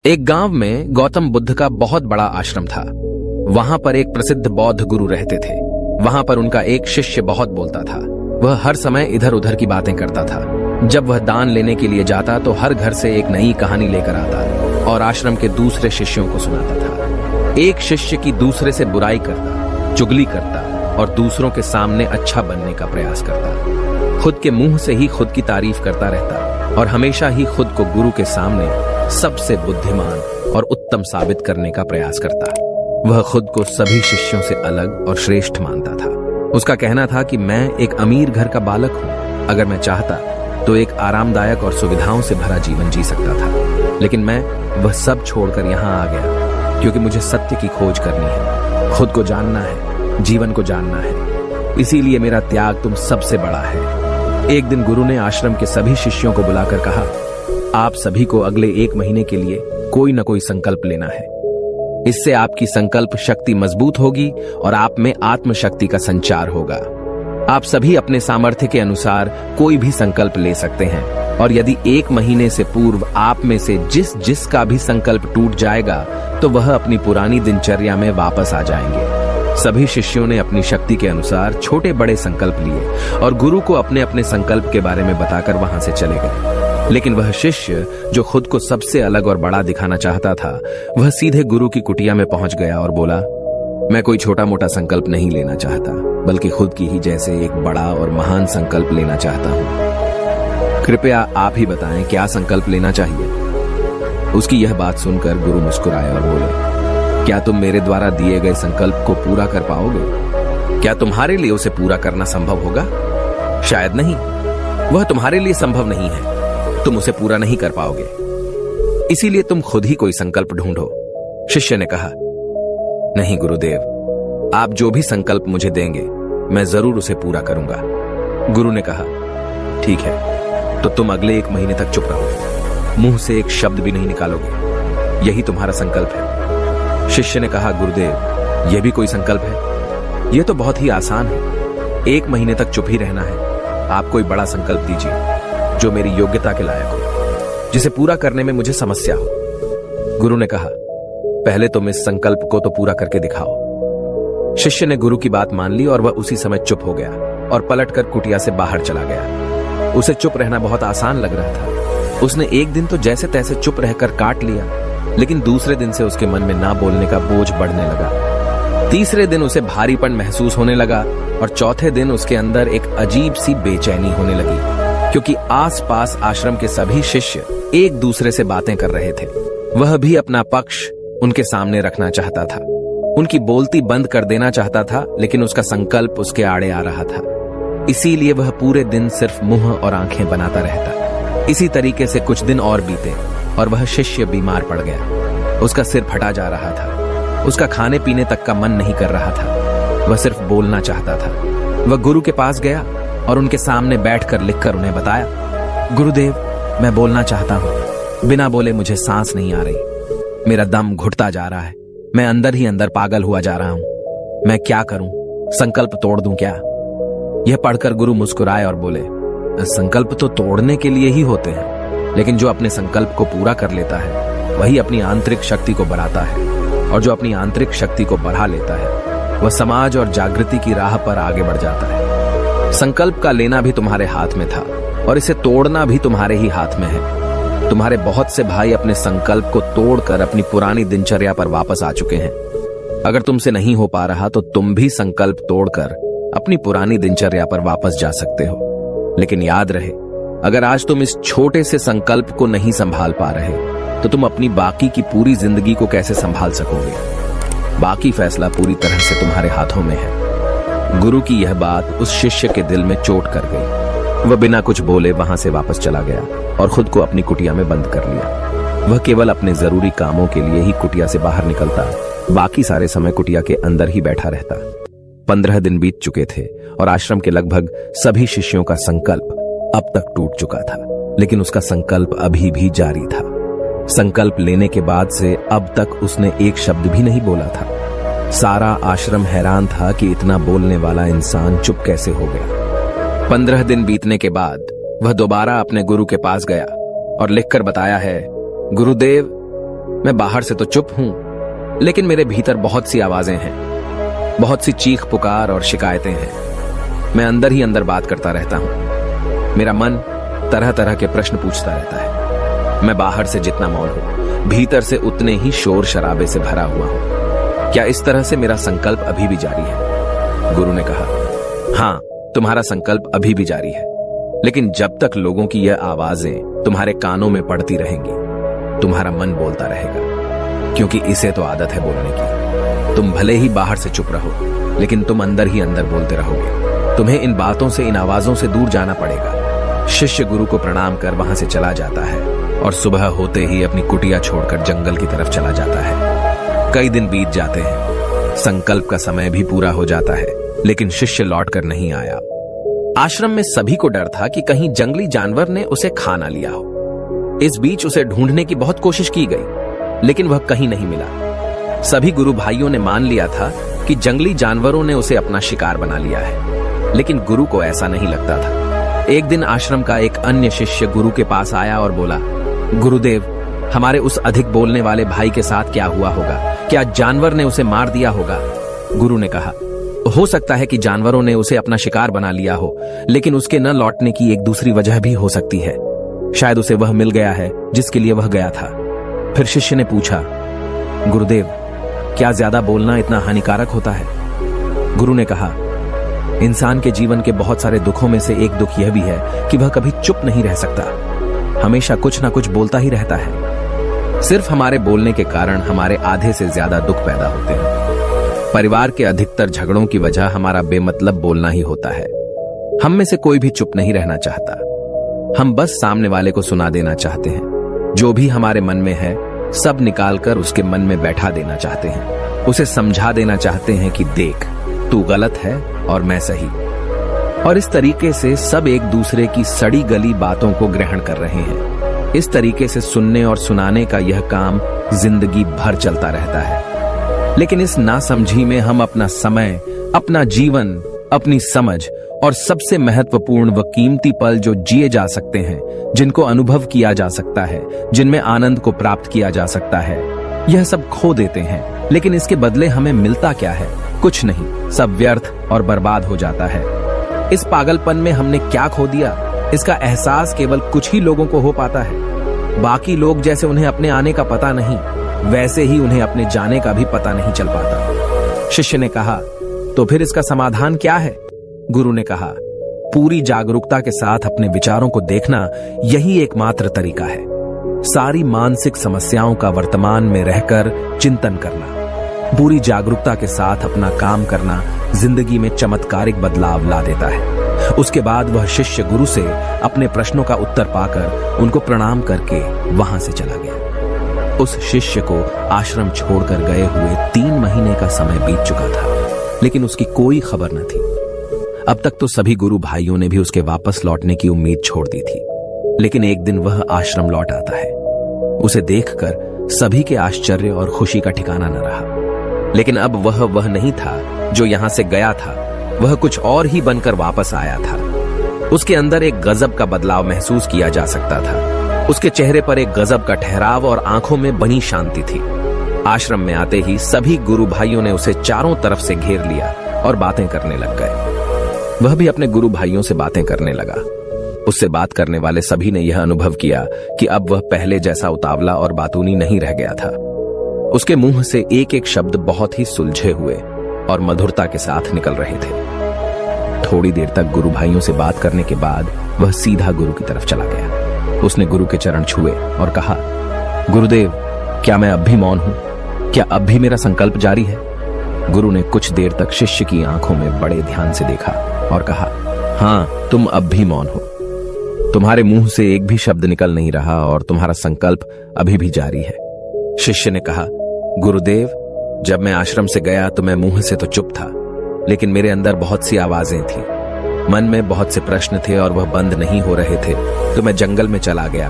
एक गांव में गौतम बुद्ध का बहुत बड़ा आश्रम था। वहां पर एक प्रसिद्ध बौद्ध गुरु रहते थे। वहां पर उनका एक शिष्य बहुत बोलता था। वह हर समय इधर उधर की बातें करता था। जब वह दान लेने के लिए जाता तो हर घर से एक नई कहानी लेकर आता और आश्रम के दूसरे शिष्यों को सुनाता था। एक शिष्य की दूसरे से बुराई करता, चुगली करता और दूसरों के सामने अच्छा बनने का प्रयास करता। खुद के मुंह से ही खुद की तारीफ करता रहता और हमेशा ही खुद को गुरु के सामने सबसे बुद्धिमान और उत्तम साबित करने का प्रयास करता। वह खुद को सभी शिष्यों से अलग और श्रेष्ठ मानता था। उसका कहना था कि मैं एक अमीर घर का बालक हूं। अगर मैं चाहता तो एक आरामदायक और सुविधाओं से भरा जीवन जी सकता था, लेकिन मैं वह सब छोड़कर यहां आ गया क्योंकि मुझे सत्य की खोज करनी है, खुद को जानना है, जीवन को जानना है। इसीलिए मेरा त्याग तुम सबसे बड़ा है। एक दिन गुरु ने आश्रम के सभी शिष्यों को बुलाकर कहा, आप सभी को अगले 1 महीने के लिए कोई न कोई संकल्प लेना है। इससे आपकी संकल्प शक्ति मजबूत होगी और आप में आत्मशक्ति का संचार होगा। आप सभी अपने सामर्थ्य के अनुसार कोई भी संकल्प ले सकते हैं और यदि 1 महीने से पूर्व आप में से जिसका भी संकल्प टूट जाएगा तो वह अपनी पुरानी दिनचर्या में वापस आ जाएंगे। सभी शिष्यों ने अपनी शक्ति के अनुसार छोटे बड़े संकल्प लिए और गुरु को अपने अपने संकल्प के बारे में बताकर वहां से चले गए। लेकिन वह शिष्य जो खुद को सबसे अलग और बड़ा दिखाना चाहता था, वह सीधे गुरु की कुटिया में पहुंच गया और बोला, मैं कोई छोटा मोटा संकल्प नहीं लेना चाहता, बल्कि खुद की ही जैसे एक बड़ा और महान संकल्प लेना चाहता हूं। कृपया आप ही बताएं क्या संकल्प लेना चाहिए। उसकी यह बात सुनकर गुरु मुस्कुराए और बोले, क्या तुम मेरे द्वारा दिए गए संकल्प को पूरा कर पाओगे? क्या तुम्हारे लिए उसे पूरा करना संभव होगा? शायद नहीं। वह तुम्हारे लिए संभव नहीं है, तुम उसे पूरा नहीं कर पाओगे। इसीलिए तुम खुद ही कोई संकल्प ढूंढो। शिष्य ने कहा, नहीं गुरुदेव, आप जो भी संकल्प मुझे देंगे मैं जरूर उसे पूरा करूंगा। गुरु ने कहा, ठीक है, तो तुम अगले 1 महीने तक चुप रहो, मुंह से एक शब्द भी नहीं निकालोगे। यही तुम्हारा संकल्प है। शिष्य ने कहा, गुरुदेव, यह भी कोई संकल्प है? यह तो बहुत ही आसान है। 1 महीने तक चुप ही रहना है। आप कोई बड़ा संकल्प दीजिए जो मेरी योग्यता के लायक हो, जिसे पूरा करने में मुझे समस्या हो। गुरु ने कहा, पहले तुम इस संकल्प को तो पूरा करके दिखाओ। शिष्य ने गुरु की बात मान ली और वह उसी समय चुप हो गया और पलटकर कुटिया से बाहर चला गया। उसे चुप रहना बहुत आसान लग रहा था। उसने एक दिन तो जैसे तैसे चुप रहकर काट लिया, लेकिन दूसरे दिन से उसके मन में ना बोलने का बोझ बढ़ने लगा। तीसरे दिन उसे भारीपन महसूस होने लगा और चौथे दिन उसके अंदर एक अजीब सी बेचैनी होने लगी, क्योंकि आसपास आश्रम के सभी शिष्य एक दूसरे से बातें कर रहे थे। वह भी अपना पक्ष उनके सामने रखना चाहता था, उनकी बोलती बंद कर देना चाहता था, लेकिन उसका संकल्प उसके आड़े आ रहा था। इसीलिए वह पूरे दिन सिर्फ मुंह और आंखें बनाता रहता। इसी तरीके से कुछ दिन और बीते और वह शिष्य बीमार पड़ गया। उसका सिर फटा जा रहा था। उसका खाने पीने तक का मन नहीं कर रहा था। वह सिर्फ बोलना चाहता था। वह गुरु के पास गया और उनके सामने बैठकर लिखकर उन्हें बताया, गुरुदेव, मैं बोलना चाहता हूं। बिना बोले मुझे सांस नहीं आ रही। मेरा दम घुटता जा रहा है। मैं अंदर ही अंदर पागल हुआ जा रहा हूं। मैं क्या करूं? संकल्प तोड़ दूं क्या? यह पढ़कर गुरु मुस्कुराए और बोले, संकल्प तो तोड़ने के लिए ही होते हैं, लेकिन जो अपने संकल्प को पूरा कर लेता है वही अपनी आंतरिक शक्ति को बढ़ाता है, और जो अपनी आंतरिक शक्ति को बढ़ा लेता है वह समाज और जागृति की राह पर आगे बढ़ जाता है। संकल्प का लेना भी तुम्हारे हाथ में था और इसे तोड़ना भी तुम्हारे ही हाथ में है। तुम्हारे बहुत से भाई अपने संकल्प को तोड़कर अपनी पुरानी दिनचर्या पर वापस आ चुके हैं। अगर तुमसे नहीं हो पा रहा तो तुम भी संकल्प तोड़कर अपनी पुरानी दिनचर्या पर वापस जा सकते हो। लेकिन याद रहे, अगर आज तुम इस छोटे से संकल्प को नहीं संभाल पा रहे तो तुम अपनी बाकी की पूरी जिंदगी को कैसे संभाल सकोगे? बाकी फैसला पूरी तरह से तुम्हारे हाथों में है। गुरु की यह बात उस शिष्य के दिल में चोट कर गई। वह बिना कुछ बोले वहां से वापस चला गया और खुद को अपनी कुटिया में बंद कर लिया। वह केवल अपने जरूरी कामों के लिए ही कुटिया से बाहर निकलता, बाकी सारे समय कुटिया के अंदर ही बैठा रहता। 15 दिन बीत चुके थे और आश्रम के लगभग सभी शिष्यों का संकल्प अब तक टूट चुका था, लेकिन उसका संकल्प अभी भी जारी था। संकल्प लेने के बाद से अब तक उसने एक शब्द भी नहीं बोला था। सारा आश्रम हैरान था कि इतना बोलने वाला इंसान चुप कैसे हो गया। 15 दिन बीतने के बाद वह दोबारा अपने गुरु के पास गया और लिखकर बताया है, गुरुदेव, मैं बाहर से तो चुप हूं, लेकिन मेरे भीतर बहुत सी आवाजें हैं, बहुत सी चीख पुकार और शिकायतें हैं। मैं अंदर ही अंदर बात करता रहता हूं। मेरा मन तरह तरह के प्रश्न पूछता रहता है। मैं बाहर से जितना मौन हूं, भीतर से उतने ही शोर शराबे से भरा हुआ हूं। क्या इस तरह से मेरा संकल्प अभी भी जारी है? गुरु ने कहा, हां, तुम्हारा संकल्प अभी भी जारी है, लेकिन जब तक लोगों की यह आवाजें तुम्हारे कानों में पड़ती रहेंगी, तुम्हारा मन बोलता रहेगा, क्योंकि इसे तो आदत है बोलने की। तुम भले ही बाहर से चुप रहो, लेकिन तुम अंदर ही अंदर बोलते रहोगे। तुम्हें इन बातों से, इन आवाजों से दूर जाना पड़ेगा। शिष्य गुरु को प्रणाम कर वहां से चला जाता है और सुबह होते ही अपनी कुटिया छोड़कर जंगल की तरफ चला जाता है। कई दिन बीत जाते हैं, संकल्प का समय भी पूरा हो जाता है, लेकिन शिष्य लौटकर नहीं आया। आश्रम में सभी को डर था कि कहीं जंगली जानवर ने उसे खा ना लिया हो। इस बीच उसे ढूंढने की बहुत कोशिश की गई, लेकिन वह कहीं नहीं मिला। सभी गुरु भाइयों ने मान लिया था कि जंगली जानवरों ने उसे अपना शिकार बना लिया है, लेकिन गुरु को ऐसा नहीं लगता था। एक दिन आश्रम का एक अन्य शिष्य गुरु के पास आया और बोला, गुरुदेव, हमारे उस अधिक बोलने वाले भाई के साथ क्या हुआ होगा? क्या जानवर ने उसे मार दिया होगा? गुरु ने कहा, हो सकता है कि जानवरों ने उसे अपना शिकार बना लिया हो, लेकिन उसके न लौटने की एक दूसरी वजह भी हो सकती है। शायद उसे वह मिल गया है जिसके लिए वह गया था। फिर शिष्य ने पूछा, गुरुदेव, क्या ज्यादा बोलना इतना हानिकारक होता है? गुरु ने कहा, इंसान के जीवन के बहुत सारे दुखों में से एक दुख यह भी है कि वह कभी चुप नहीं रह सकता, हमेशा कुछ ना कुछ बोलता ही रहता है। सिर्फ हमारे बोलने के कारण हमारे आधे से ज्यादा दुख पैदा होते हैं। परिवार के अधिकतर झगड़ों की वजह हमारा बेमतलब बोलना ही होता है। हम में से कोई भी चुप नहीं रहना चाहता। हम बस सामने वाले को सुना देना चाहते हैं। जो भी हमारे मन में है, सब निकालकर उसके मन में बैठा देना चाहते हैं। उसे समझा देना चाहते हैं कि देख, तू गलत है और मैं सही। और इस तरीके से सब एक दूसरे की सड़ी गली बातों को ग्रहण कर रहे हैं। इस तरीके से सुनने और सुनाने का यह काम जिंदगी भर चलता रहता है। लेकिन इस नासमझी में हम अपना समय, अपना जीवन, अपनी समझ और सबसे महत्वपूर्ण व कीमती पल जो जिए जा सकते हैं, जिनको अनुभव किया जा सकता है, जिनमें आनंद को प्राप्त किया जा सकता है, यह सब खो देते हैं। लेकिन इसके बदले हमें मिलता क्या है? कुछ नहीं, सब व्यर्थ और बर्बाद हो जाता है। इस पागलपन में हमने क्या खो दिया, इसका एहसास केवल कुछ ही लोगों को हो पाता है। बाकी लोग जैसे उन्हें अपने आने का पता नहीं, वैसे ही उन्हें अपने जाने का भी पता नहीं चल पाता। शिष्य ने कहा, तो फिर इसका समाधान क्या है? गुरु ने कहा, पूरी जागरूकता के साथ अपने विचारों को देखना यही एकमात्र तरीका है। सारी मानसिक समस्याओं का वर्तमान में रहकर चिंतन करना, पूरी जागरूकता के साथ अपना काम करना जिंदगी में चमत्कारिक बदलाव ला देता है। उसके बाद वह शिष्य गुरु से अपने प्रश्नों का उत्तर पाकर उनको प्रणाम करके वहां से चला गया। उस शिष्य को आश्रम छोड़कर गए हुए 3 महीने का समय बीत चुका था, लेकिन उसकी कोई खबर न थी। अब तक तो सभी गुरु भाइयों ने भी उसके वापस लौटने की उम्मीद छोड़ दी थी, लेकिन एक दिन वह आश्रम लौट आता है। उसे देखकर सभी के आश्चर्य और खुशी का ठिकाना न रहा। लेकिन अब वह नहीं था जो यहां से गया था, वह कुछ और ही बनकर वापस आया था। उसके अंदर एक गजब का बदलाव महसूस किया जा सकता था। उसके चेहरे पर एक गजब का ठहराव और आंखों में बनी शांति थी। आश्रम में आते ही सभी गुरु भाइयों ने उसे चारों तरफ से घेर लिया और बातें करने लग गए। वह भी अपने गुरु भाइयों से बातें करने लगा। उससे बात करने वाले सभी ने यह अनुभव किया कि अब वह पहले जैसा उतावला और बातूनी नहीं रह गया था। उसके मुंह से एक एक शब्द बहुत ही सुलझे हुए और मधुरता के साथ निकल रहे थे। थोड़ी देर तक गुरु भाइयों से बात करने के बाद वह सीधा गुरु की तरफ चला गया। उसने गुरु के चरण छुए और कहा, गुरुदेव, क्या मैं अब भी मौन हूं? क्या अब भी मेरा संकल्प जारी है? गुरु ने कुछ देर तक शिष्य की आंखों में बड़े ध्यान से देखा और कहा, हां, तुम अब भी मौन हो। तुम्हारे मुंह से एक भी शब्द निकल नहीं रहा और तुम्हारा संकल्प अभी भी जारी है। शिष्य ने कहा, गुरुदेव, जब मैं आश्रम से गया तो मैं मुंह से तो चुप था, लेकिन मेरे अंदर बहुत सी आवाजें थी। मन में बहुत से प्रश्न थे और वह बंद नहीं हो रहे थे, तो मैं जंगल में चला गया,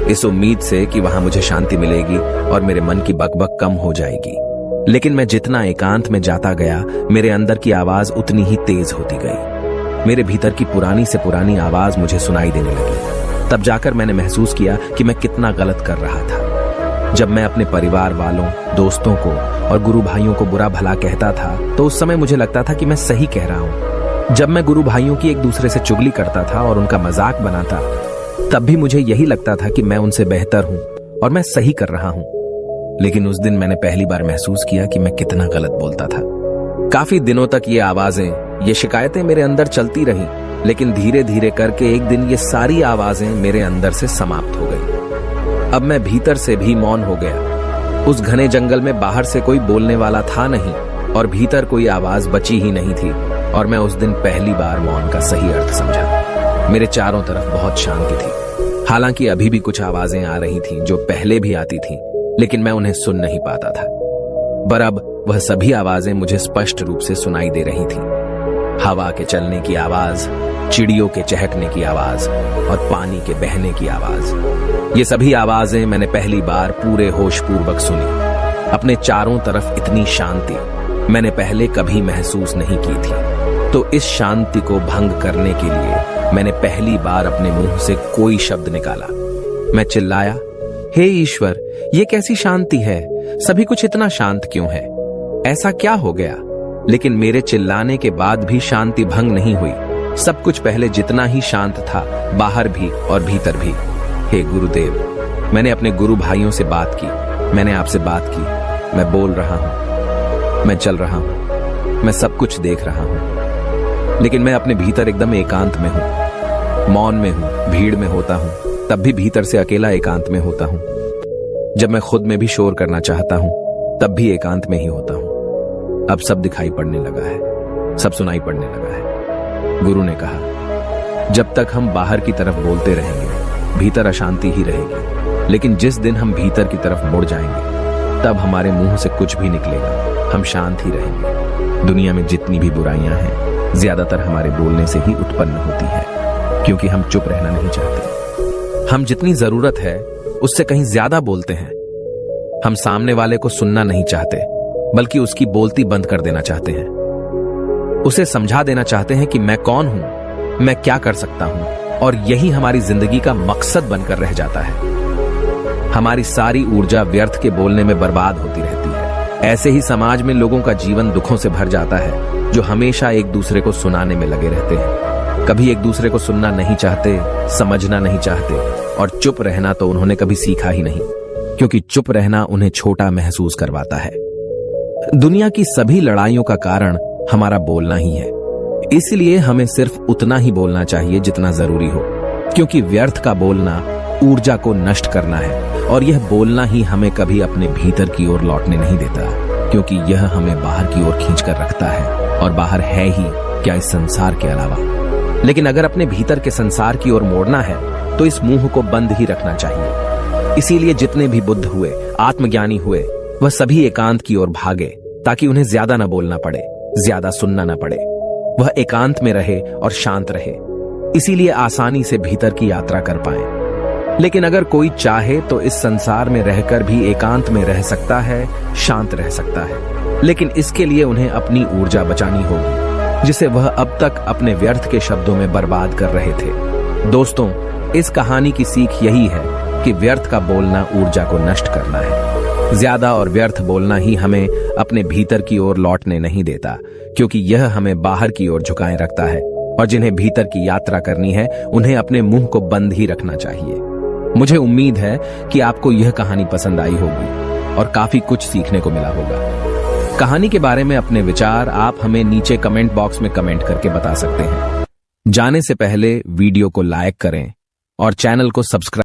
इस उम्मीद से कि वहां मुझे शांति मिलेगी और मेरे मन की बकबक कम हो जाएगी। लेकिन मैं जितना एकांत में जाता गया, मेरे अंदर की आवाज उतनी ही तेज होती गई। मेरे भीतर की पुरानी से पुरानी आवाज मुझे सुनाई देने लगी। तब जाकर मैंने महसूस किया कि मैं कितना गलत कर रहा था। जब मैं अपने परिवार वालों, दोस्तों को और गुरु भाइयों को बुरा भला कहता था तो उस समय मुझे लगता था कि मैं सही कह रहा हूं। जब मैं गुरु भाइयों की एक दूसरे से चुगली करता था और उनका मजाक बनाता, तब भी मुझे यही लगता था कि मैं उनसे बेहतर हूं और मैं सही कर रहा हूं। लेकिन उस दिन मैंने पहली बार महसूस किया कि मैं कितना गलत बोलता था। काफी दिनों तक ये आवाजें, ये शिकायतें मेरे अंदर चलती रहीं, लेकिन धीरे धीरे करके एक दिन ये सारी आवाजें मेरे अंदर से समाप्त हो गई। अब मैं भीतर से भी मौन हो गया। उस घने जंगल में बाहर से कोई बोलने वाला था नहीं और भीतर कोई आवाज बची ही नहीं थी, और मैं उस दिन पहली बार मौन का सही अर्थ समझा। मेरे चारों तरफ बहुत शांति थी। हालांकि अभी भी कुछ आवाजें आ रही थीं जो पहले भी आती थीं, लेकिन मैं उन्हें सुन नहीं पाता था। पर अब वह सभी आवाजें मुझे स्पष्ट रूप से सुनाई दे रही थीं। हवा के चलने की आवाज, चिड़ियों के चहकने की आवाज और पानी के बहने की आवाज। ये सभी आवाजें मैंने पहली बार पूरे होशपूर्वक सुनी। अपने चारों तरफ इतनी शांति मैंने पहले कभी महसूस नहीं की थी। तो इस शांति को भंग करने के लिए मैंने पहली बार अपने मुंह से कोई शब्द निकाला। मैं चिल्लाया, हे ईश्वर, ये कैसी शांति है? सभी कुछ इतना शांत क्यों है? ऐसा क्या हो गया? लेकिन मेरे चिल्लाने के बाद भी शांति भंग नहीं हुई। सब कुछ पहले जितना ही शांत था, बाहर भी और भीतर भी। हे गुरुदेव, मैंने अपने गुरु भाइयों से बात की, मैंने आपसे बात की। मैं बोल रहा हूं, मैं चल रहा हूं, मैं सब कुछ देख रहा हूं, लेकिन मैं अपने भीतर एकदम एकांत में हूं, मौन में हूं, भीड़ में होता हूं, तब भी भीतर से अकेला एकांत में होता हूं। जब मैं खुद में भी शोर करना चाहता हूं, तब भी एकांत में ही होता हूं। अब सब दिखाई पड़ने लगा है, सब सुनाई पड़ने लगा है। गुरु ने कहा, जब तक हम बाहर की तरफ बोलते रहेंगे, भीतर अशांति ही रहेगी। लेकिन जिस दिन हम भीतर की तरफ मुड़ जाएंगे, तब हमारे मुंह से कुछ भी निकलेगा, हम शांत ही रहेंगे। दुनिया में जितनी भी बुराइयां हैं, ज्यादातर हमारे बोलने से ही उत्पन्न होती है, क्योंकि हम चुप रहना नहीं चाहते। हम जितनी जरूरत है उससे कहीं ज्यादा बोलते हैं। हम सामने वाले को सुनना नहीं चाहते, बल्कि उसकी बोलती बंद कर देना चाहते हैं। उसे समझा देना चाहते हैं कि मैं कौन हूं, मैं क्या कर सकता हूं, और यही हमारी जिंदगी का मकसद बनकर रह जाता है। हमारी सारी ऊर्जा व्यर्थ के बोलने में बर्बाद होती रहती है। ऐसे ही समाज में लोगों का जीवन दुखों से भर जाता है, जो हमेशा एक दूसरे को सुनाने में लगे रहते हैं। कभी एक दूसरे को सुनना नहीं चाहते, समझना नहीं चाहते, और चुप रहना तो उन्होंने कभी सीखा ही नहीं, क्योंकि चुप रहना उन्हें छोटा महसूस करवाता है। दुनिया की सभी लड़ाइयों का कारण हमारा बोलना ही है। इसलिए हमें सिर्फ उतना ही बोलना चाहिए जितना जरूरी हो, क्योंकि व्यर्थ का बोलना ऊर्जा को नष्ट करना है, और यह बोलना ही हमें कभी अपने भीतर की ओर लौटने नहीं देता, क्योंकि यह हमें बाहर की ओर खींच कर रखता है, और बाहर है ही क्या इस संसार के अलावा। लेकिन अगर अपने भीतर के संसार की ओर मोड़ना है, तो इस मुंह को बंद ही रखना चाहिए। इसीलिए जितने भी बुद्ध हुए, आत्मज्ञानी हुए, वह सभी एकांत की ओर भागे, ताकि उन्हें ज्यादा न बोलना पड़े, ज्यादा सुनना न पड़े। वह एकांत में रहे और शांत रहे, इसीलिए आसानी से भीतर की यात्रा कर पाए। लेकिन अगर कोई चाहे तो इस संसार में रहकर भी एकांत में रह सकता है, शांत रह सकता है, लेकिन इसके लिए उन्हें अपनी ऊर्जा बचानी होगी, जिसे वह अब तक अपने व्यर्थ के शब्दों में बर्बाद कर रहे थे। दोस्तों, इस कहानी की सीख यही है कि व्यर्थ का बोलना ऊर्जा को नष्ट करना है। ज्यादा और व्यर्थ बोलना ही हमें अपने भीतर की ओर लौटने नहीं देता, क्योंकि यह हमें बाहर की ओर झुकाए रखता है, और जिन्हें भीतर की यात्रा करनी है उन्हें अपने मुंह को बंद ही रखना चाहिए। मुझे उम्मीद है कि आपको यह कहानी पसंद आई होगी और काफी कुछ सीखने को मिला होगा। कहानी के बारे में अपने विचार आप हमें नीचे कमेंट बॉक्स में कमेंट करके बता सकते हैं। जाने से पहले वीडियो को लाइक करें और चैनल को सब्सक्राइब